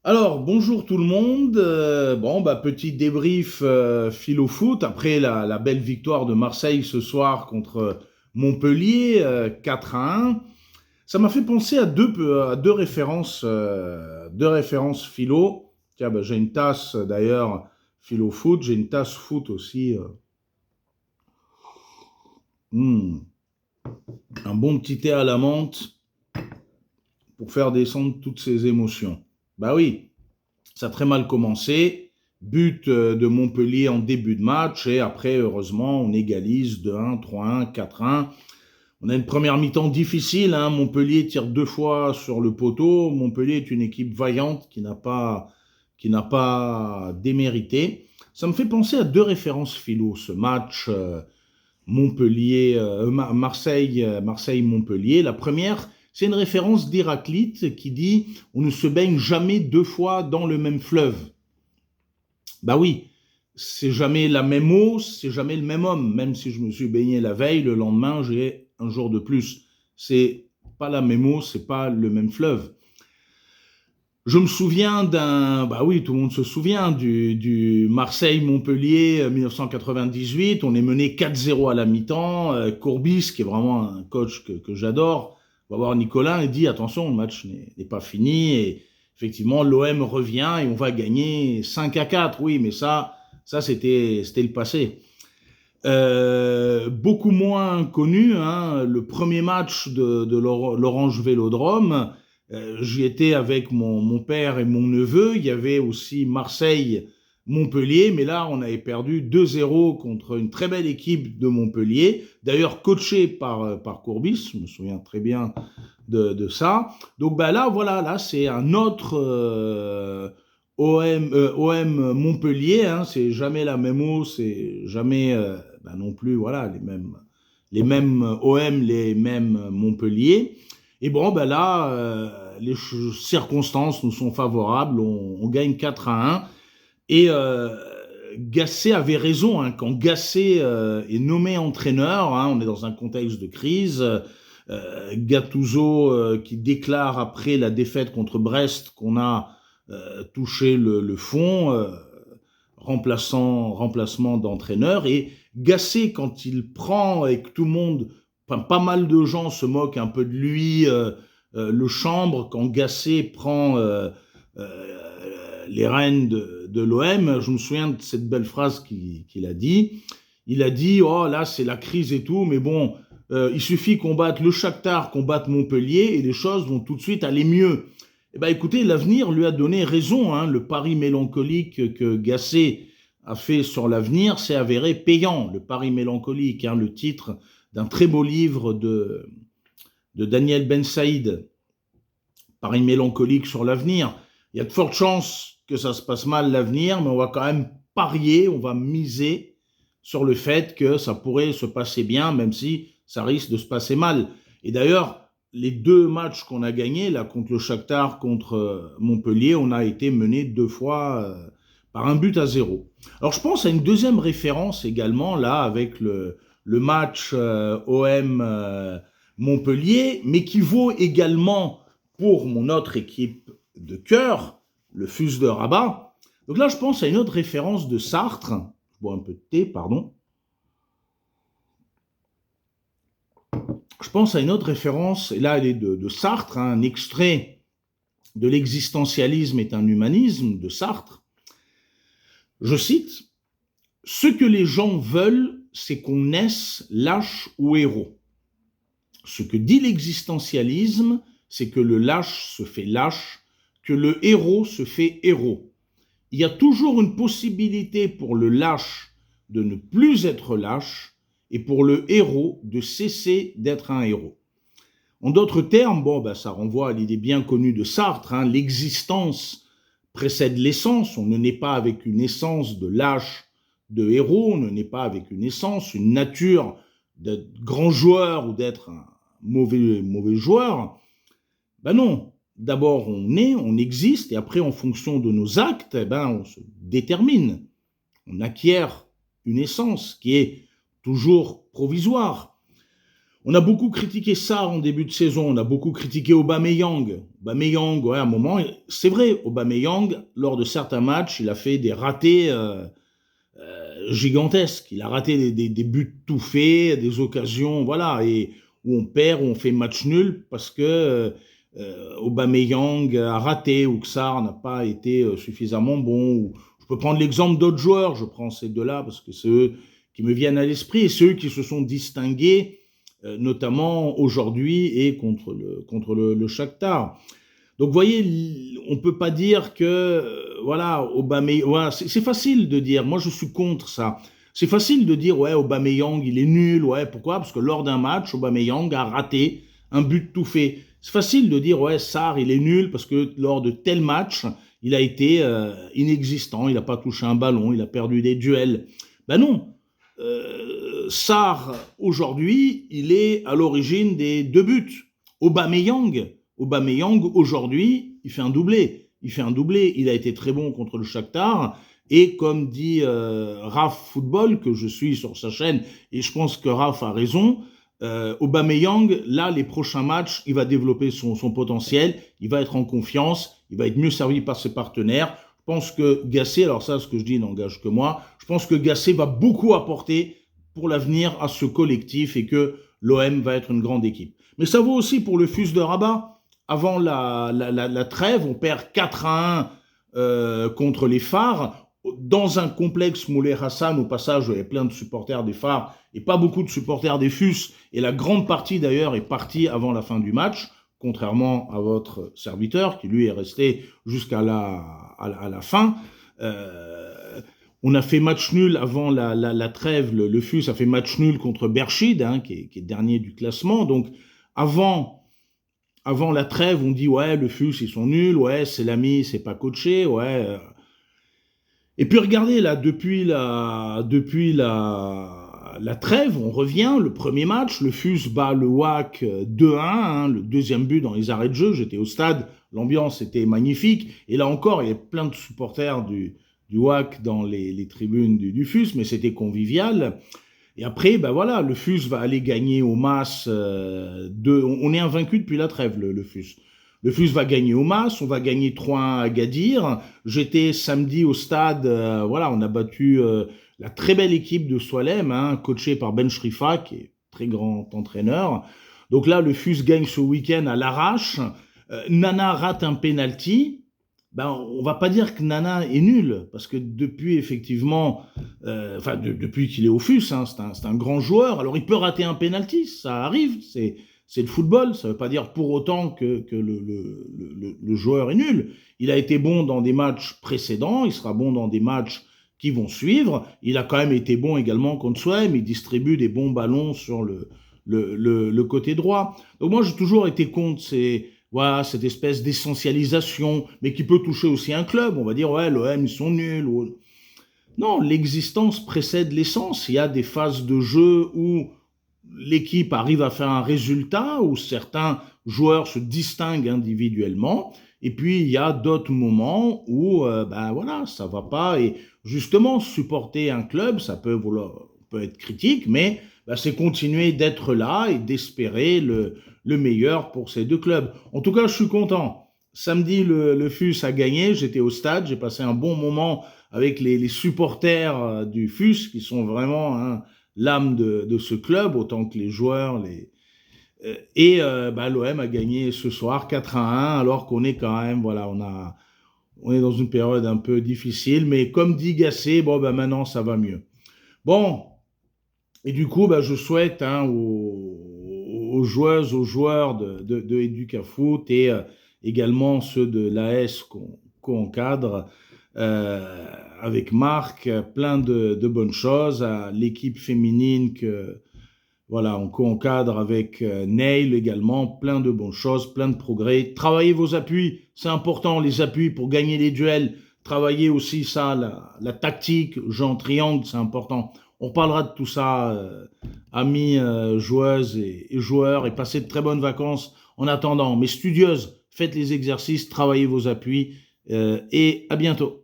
Alors, bonjour tout le monde. Petit débrief philo foot après la belle victoire de Marseille ce soir contre Montpellier, 4-1. Ça m'a fait penser à deux références philo. Tiens, j'ai une tasse d'ailleurs philo foot, j'ai une tasse foot aussi. Hmm, un bon petit thé à la menthe pour faire descendre toutes ces émotions. Bah oui. Ça a très mal commencé. But de Montpellier en début de match et après, heureusement, on égalise 2-1, 3-1, 4-1. On a une première mi-temps difficile. Montpellier tire deux fois sur le poteau. Montpellier est une équipe vaillante qui n'a pas démérité. Ça me fait penser à deux références philo, ce match Marseille-Montpellier. La première, c'est une référence d'Héraclite qui dit « On ne se baigne jamais deux fois dans le même fleuve ». Bah oui, c'est jamais la même eau, c'est jamais le même homme. Même si je me suis baigné la veille, le lendemain, j'ai un jour de plus. C'est pas la même eau, c'est pas le même fleuve. Je me souviens bah oui, tout le monde se souvient du Marseille-Montpellier 1998. On est mené 4-0 à la mi-temps. Courbis, qui est vraiment un coach que j'adore, va voir Nicolas et dit attention, le match n'est pas fini. Et effectivement, l'OM revient et on va gagner 5-4. Oui, mais c'était le passé. Beaucoup moins connu, le premier match de l'Orange Vélodrome. J'y étais avec mon père et mon neveu. Il y avait aussi Marseille-Montpellier, mais là, on avait perdu 2-0 contre une très belle équipe de Montpellier, d'ailleurs coachée par Courbis, je me souviens très bien de ça. Donc là, voilà, là, c'est un autre OM Montpellier, c'est jamais la même eau, c'est jamais non plus voilà, les mêmes OM, les mêmes Montpellier. Et bon, là, les circonstances nous sont favorables. On gagne 4-1. Et Gasset avait raison. Quand Gasset est nommé entraîneur, on est dans un contexte de crise. Gattuso qui déclare après la défaite contre Brest qu'on a touché le fond, remplacement d'entraîneur. Et Gasset, quand il prend et que tout le monde, enfin, pas mal de gens se moquent un peu de lui, le Chambre, quand Gasset prend les rênes de l'OM, je me souviens de cette belle phrase qu'il a dit. Il a dit, oh là, c'est la crise et tout, mais bon, il suffit qu'on batte le Shakhtar, qu'on batte Montpellier, et les choses vont tout de suite aller mieux. Eh ben, écoutez, l'avenir lui a donné raison. Le pari mélancolique que Gasset a fait sur l'avenir s'est avéré payant. Le pari mélancolique, le titre d'un très beau livre de Daniel Ben Saïd, pari mélancolique sur l'avenir. Il y a de fortes chances que ça se passe mal l'avenir, mais on va quand même parier, on va miser sur le fait que ça pourrait se passer bien, même si ça risque de se passer mal. Et d'ailleurs, les deux matchs qu'on a gagnés, là, contre le Shakhtar, contre Montpellier, on a été mené deux fois par 1-0. Alors, je pense à une deuxième référence également, là, avec le match OM Montpellier, mais qui vaut également pour mon autre équipe de cœur, le Fus de Rabat. Donc là, je pense à une autre référence de Sartre. Je bois un peu de thé, pardon. Je pense à une autre référence, et là, elle est de Sartre, un extrait de L'existentialisme est un humanisme de Sartre. Je cite, « Ce que les gens veulent, c'est qu'on naisse lâche ou héros. Ce que dit l'existentialisme, c'est que le lâche se fait lâche, que le héros se fait héros. Il y a toujours une possibilité pour le lâche de ne plus être lâche et pour le héros de cesser d'être un héros. » En d'autres termes, ça renvoie à l'idée bien connue de Sartre, l'existence précède l'essence, on ne naît pas avec une essence de lâche, de héros, on ne naît pas avec une essence, une nature d'être grand joueur ou d'être un mauvais joueur. Non, d'abord on est, on existe, et après en fonction de nos actes, on se détermine, on acquiert une essence qui est toujours provisoire. On a beaucoup critiqué Sarr en début de saison, on a beaucoup critiqué Aubameyang. Aubameyang, ouais, à un moment, c'est vrai, Aubameyang, lors de certains matchs, il a fait des ratés gigantesques. Il a raté des buts tout faits, des occasions, voilà, et où on perd, où on fait match nul parce que Aubameyang a raté ou que Sarr n'a pas été suffisamment bon. Ou je peux prendre l'exemple d'autres joueurs, je prends ces deux-là parce que c'est eux qui me viennent à l'esprit et ceux qui se sont distingués notamment aujourd'hui et contre le Shakhtar. Donc, vous voyez, on peut pas dire que, voilà, Aubameyang, voilà, c'est facile de dire, moi je suis contre ça. C'est facile de dire, ouais, Aubameyang, il est nul, ouais, pourquoi? Parce que lors d'un match, Aubameyang a raté un but tout fait. C'est facile de dire, ouais, Sarr, il est nul parce que lors de tel match, il a été inexistant, il n'a pas touché un ballon, il a perdu des duels. Ben non, Sarr, aujourd'hui, il est à l'origine des 2 buts. Aubameyang, aujourd'hui, il fait un doublé. Il a été très bon contre le Shakhtar. Et comme dit Raph Football, que je suis sur sa chaîne, et je pense que Raph a raison, Aubameyang, là, les prochains matchs, il va développer son potentiel, il va être en confiance, il va être mieux servi par ses partenaires. Je pense que Gasset, alors ça, ce que je dis n'engage que moi, je pense que Gasset va beaucoup apporter pour l'avenir à ce collectif et que l'OM va être une grande équipe. Mais ça vaut aussi pour le FUS de Rabat. Avant la trêve, on perd 4-1 contre les Phares. Dans un complexe Moulay Hassan, au passage, il y avait plein de supporters des Phares et pas beaucoup de supporters des FUS. Et la grande partie, d'ailleurs, est partie avant la fin du match, contrairement à votre serviteur, qui lui est resté jusqu'à la fin. On a fait match nul avant la trêve, le FUS a fait match nul contre Berchid, hein, qui est dernier du classement. Donc, avant la trêve, on dit, ouais, le FUS, ils sont nuls, ouais, c'est l'ami, c'est pas coaché, ouais. Et puis regardez, là, depuis la trêve, on revient, le premier match, le FUS bat le WAC 2-1, hein, le deuxième but dans les arrêts de jeu, j'étais au stade, l'ambiance était magnifique, et là encore, il y avait plein de supporters du WAC dans les tribunes du FUS, mais c'était convivial. Et après, ben voilà, le FUS va aller gagner au MAS, on est invaincu depuis la trêve, le FUS. Le FUS va gagner au MAS, on va gagner 3-1 à Gadir. J'étais samedi au stade, voilà, on a battu la très belle équipe de Soilem, hein, coachée par Ben Shrifa, qui est très grand entraîneur. Donc là, le FUS gagne ce week-end à l'arrache. Nana rate un penalty. Ben, on va pas dire que Nana est nul, parce que depuis effectivement, depuis qu'il est au FUS, hein, c'est un grand joueur. Alors il peut rater un penalty, ça arrive, c'est le football, ça veut pas dire pour autant que le joueur est nul. Il a été bon dans des matchs précédents, il sera bon dans des matchs qui vont suivre. Il a quand même été bon également contre Soem, il distribue des bons ballons sur le côté droit. Donc moi j'ai toujours été contre voilà, cette espèce d'essentialisation, mais qui peut toucher aussi un club. On va dire, ouais, l'OM, ils sont nuls. Non, l'existence précède l'essence. Il y a des phases de jeu où l'équipe arrive à faire un résultat, où certains joueurs se distinguent individuellement, et puis il y a d'autres moments où, voilà, ça va pas. Et justement, supporter un club, ça peut être critique, mais c'est continuer d'être là et d'espérer le meilleur pour ces deux clubs. En tout cas, je suis content. Samedi, le FUS a gagné, j'étais au stade, j'ai passé un bon moment avec les supporters du FUS, qui sont vraiment l'âme de ce club, autant que les joueurs. L'OM a gagné ce soir 4-1, alors qu'on est quand même, voilà, on est dans une période un peu difficile, mais comme dit Gasset, maintenant ça va mieux. Bon, et du coup, je souhaite aux joueuses, aux joueurs de Educafoot et également ceux de l'AS qu'on encadre avec Marc, plein de bonnes choses, à l'équipe féminine on co-encadre avec Neil également, plein de bonnes choses, plein de progrès. Travaillez vos appuis, c'est important, les appuis pour gagner les duels. Travaillez aussi ça, la tactique, jeu en triangle, c'est important. On parlera de tout ça, amis, joueuses et joueurs, et passez de très bonnes vacances en attendant. Mais studieuses, faites les exercices, travaillez vos appuis, et à bientôt.